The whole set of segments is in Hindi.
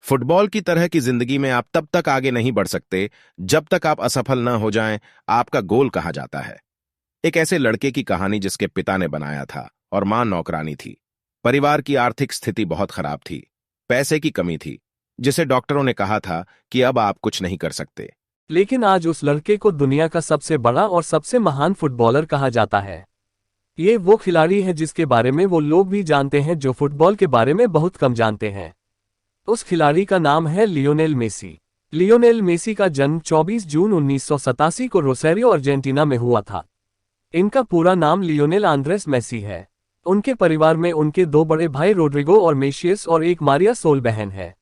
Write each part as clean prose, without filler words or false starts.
फुटबॉल की तरह की जिंदगी में आप तब तक आगे नहीं बढ़ सकते जब तक आप असफल न हो जाएं, आपका गोल कहा जाता है। एक ऐसे लड़के की कहानी जिसके पिता ने बनाया था और मां नौकरानी थी। परिवार की आर्थिक स्थिति बहुत खराब थी, पैसे की कमी थी, जिसे डॉक्टरों ने कहा था कि अब आप कुछ नहीं कर सकते। लेकिन आज उस लड़के को दुनिया का सबसे बड़ा और सबसे महान फुटबॉलर कहा जाता है। ये वो खिलाड़ी है जिसके बारे में वो लोग भी जानते हैं जो फुटबॉल के बारे में बहुत कम जानते हैं। उस खिलाड़ी का नाम है लियोनेल मेसी। लियोनेल मेसी का जन्म 24 जून 1987 को रोसेरियो अर्जेंटीना में हुआ था। इनका पूरा नाम लियोनेल आंद्रेस मेसी है। उनके परिवार में उनके दो बड़े भाई रोड्रिगो और मेशियस और एक मारिया सोल बहन है।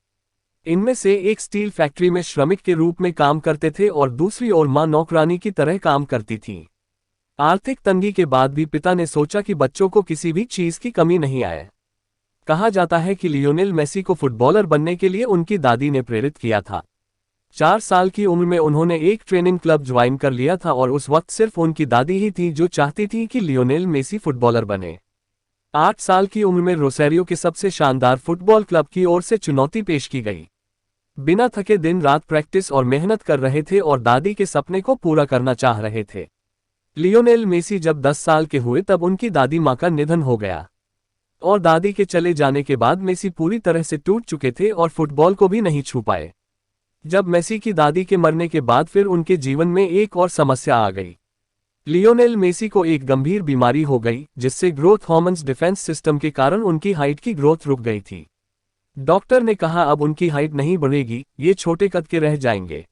इनमें से एक स्टील फैक्ट्री में श्रमिक के रूप में काम करते थे और दूसरी ओर मां नौकरानी की तरह काम करती थी। आर्थिक तंगी के बाद भी पिता ने सोचा कि बच्चों को किसी भी चीज की कमी नहीं आए। कहा जाता है कि लियोनेल मेसी को फुटबॉलर बनने के लिए उनकी दादी ने प्रेरित किया था। 4 साल की उम्र में उन्होंने एक ट्रेनिंग क्लब ज्वाइन कर लिया था और उस वक्त सिर्फ उनकी दादी ही थी जो चाहती थी कि लियोनेल मेसी फुटबॉलर बने। 8 साल की उम्र में रोसेरियो के सबसे शानदार फुटबॉल क्लब की ओर से चुनौती पेश की गई। बिना थके दिन रात प्रैक्टिस और मेहनत कर रहे थे और दादी के सपने को पूरा करना चाह रहे थे। लियोनेल मेसी जब 10 साल के हुए तब उनकी दादी मां का निधन हो गया और दादी के चले जाने के बाद मेसी पूरी तरह से टूट चुके थे और फुटबॉल को भी नहीं छू पाए। जब मेसी की दादी के मरने के बाद फिर उनके जीवन में एक और समस्या आ गई। लियोनेल मेसी को एक गंभीर बीमारी हो गई जिससे ग्रोथ हार्मोन्स डिफेंस सिस्टम के कारण उनकी हाइट की ग्रोथ रुक गई थी। डॉक्टर ने कहा अब उनकी हाइट नहीं बढ़ेगी, ये छोटे कद के रह जाएंगे।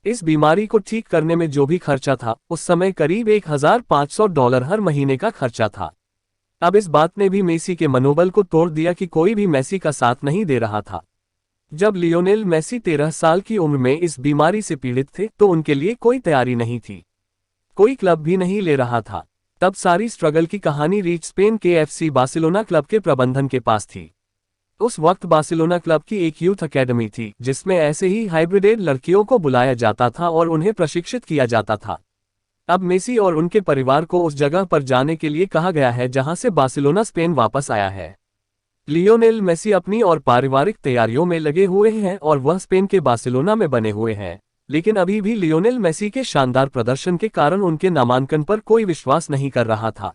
इस बीमारी को ठीक करने में जो भी खर्चा था उस समय करीब $1,500 हर महीने का खर्चा था। अब इस बात ने भी मेसी के मनोबल को तोड़ दिया कि कोई भी मेसी का साथ नहीं दे रहा था। जब लियोनेल मेसी 13 साल की उम्र में इस बीमारी से पीड़ित थे तो उनके लिए कोई तैयारी नहीं थी, कोई क्लब भी नहीं ले रहा था। तब सारी स्ट्रगल की कहानी रीच स्पेन के FC बार्सिलोना क्लब के प्रबंधन के पास थी। उस वक्त बार्सिलोना क्लब की एक यूथ अकेडमी थी जिसमें ऐसे ही हाइब्रिडेड लड़कियों को बुलाया जाता था और उन्हें प्रशिक्षित किया जाता था। अब मेसी और उनके परिवार को उस जगह पर जाने के लिए कहा गया है जहां से बार्सिलोना स्पेन वापस आया है। लियोनेल मेसी अपनी और पारिवारिक तैयारियों में लगे हुए हैं और वह स्पेन के बार्सिलोना में बने हुए हैं, लेकिन अभी भी लियोनेल मेसी के शानदार प्रदर्शन के कारण उनके नामांकन पर कोई विश्वास नहीं कर रहा था।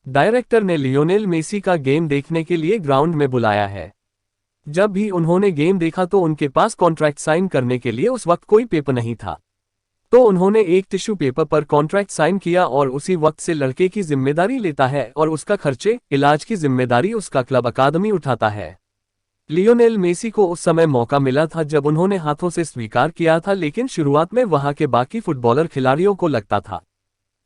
डायरेक्टर ने लियोनेल मेसी का गेम देखने के लिए ग्राउंड में बुलाया है। जब भी उन्होंने गेम देखा तो उनके पास कॉन्ट्रैक्ट साइन करने के लिए उस वक्त कोई पेपर नहीं था, तो उन्होंने एक टिश्यू पेपर पर कॉन्ट्रैक्ट साइन किया और उसी वक्त से लड़के की जिम्मेदारी लेता है और उसका खर्चे इलाज की जिम्मेदारी उसका क्लब अकादमी उठाता है। लियोनेल मेसी को उस समय मौका मिला था जब उन्होंने हाथों से स्वीकार किया था, लेकिन शुरुआत में वहां के बाकी फुटबॉलर खिलाड़ियों को लगता था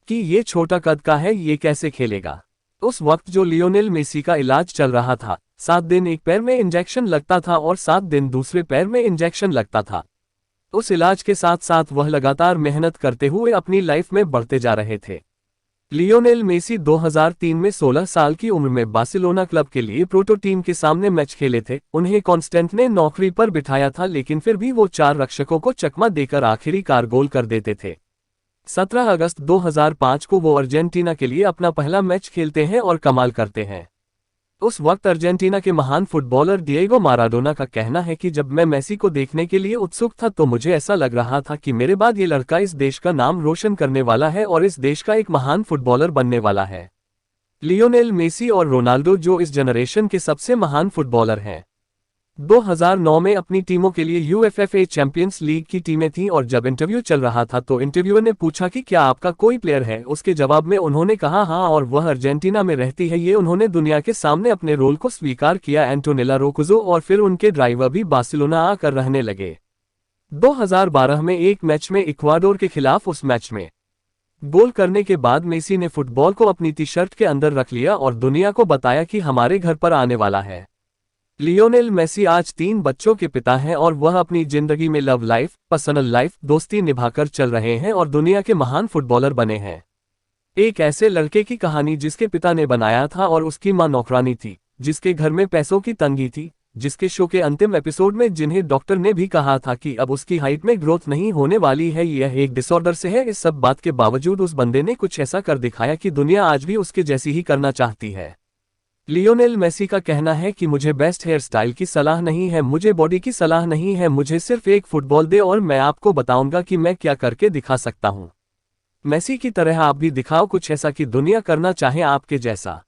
कि ये छोटा कद का है, ये कैसे खेलेगा। उस वक्त जो लियोनेल मेसी का इलाज चल रहा था, 7 दिन एक पैर में इंजेक्शन लगता था और 7 दिन दूसरे पैर में इंजेक्शन लगता था। उस इलाज के साथ साथ वह लगातार मेहनत करते हुए अपनी लाइफ में बढ़ते जा रहे थे। लियोनेल मेसी 2003 में 16 साल की उम्र में बार्सिलोना क्लब के लिए प्रोटो टीम के सामने मैच खेले थे। उन्हें कॉन्स्टेंट ने नौकरी पर बिठाया था, लेकिन फिर भी वो 4 रक्षकों को चकमा देकर आखिरीकार गोल कर देते थे। 17 अगस्त 2005 को वो अर्जेंटीना के लिए अपना पहला मैच खेलते हैं और कमाल करते हैं। उस वक्त अर्जेंटीना के महान फुटबॉलर डिएगो माराडोना का कहना है कि जब मैं मेसी को देखने के लिए उत्सुक था तो मुझे ऐसा लग रहा था कि मेरे बाद ये लड़का इस देश का नाम रोशन करने वाला है और इस देश का एक महान फुटबॉलर बनने वाला है। लियोनेल मेसी और रोनाल्डो जो इस जनरेशन के सबसे महान फुटबॉलर हैं। 2009 में अपनी टीमों के लिए यूएफएफए चैंपियंस लीग की टीमें थीं और जब इंटरव्यू चल रहा था तो इंटरव्यूअर ने पूछा कि क्या आपका कोई प्लेयर है। उसके जवाब में उन्होंने कहा हाँ, और वह अर्जेंटीना में रहती है। ये उन्होंने दुनिया के सामने अपने रोल को स्वीकार किया। एंटोनेला रोकुजो और फिर उनके ड्राइवर भी बार्सिलोना आकर रहने लगे। 2012 में एक मैच में इक्वाडोर के खिलाफ उस मैच में गोल करने के बाद मेसी ने फुटबॉल को अपनी टी शर्ट के अंदर रख लिया और दुनिया को बताया कि हमारे घर पर आने वाला है। लियोनेल मेसी आज 3 बच्चों के पिता हैं और वह अपनी जिंदगी में लव लाइफ, पर्सनल लाइफ, दोस्ती निभाकर चल रहे हैं और दुनिया के महान फुटबॉलर बने हैं। एक ऐसे लड़के की कहानी जिसके पिता ने बनाया था और उसकी मां नौकरानी थी, जिसके घर में पैसों की तंगी थी, जिसके शो के अंतिम एपिसोड में जिन्हें डॉक्टर ने भी कहा था कि अब उसकी हाइट में ग्रोथ नहीं होने वाली है, यह एक डिसऑर्डर से है। इस सब बात के बावजूद उस बंदे ने कुछ ऐसा कर दिखाया कि दुनिया आज भी उसके जैसी ही करना चाहती है। लियोनेल मेसी का कहना है कि मुझे बेस्ट हेयर स्टाइल की सलाह नहीं है, मुझे बॉडी की सलाह नहीं है, मुझे सिर्फ एक फुटबॉल दे और मैं आपको बताऊंगा कि मैं क्या करके दिखा सकता हूं। मेसी की तरह आप भी दिखाओ कुछ ऐसा कि दुनिया करना चाहे आपके जैसा।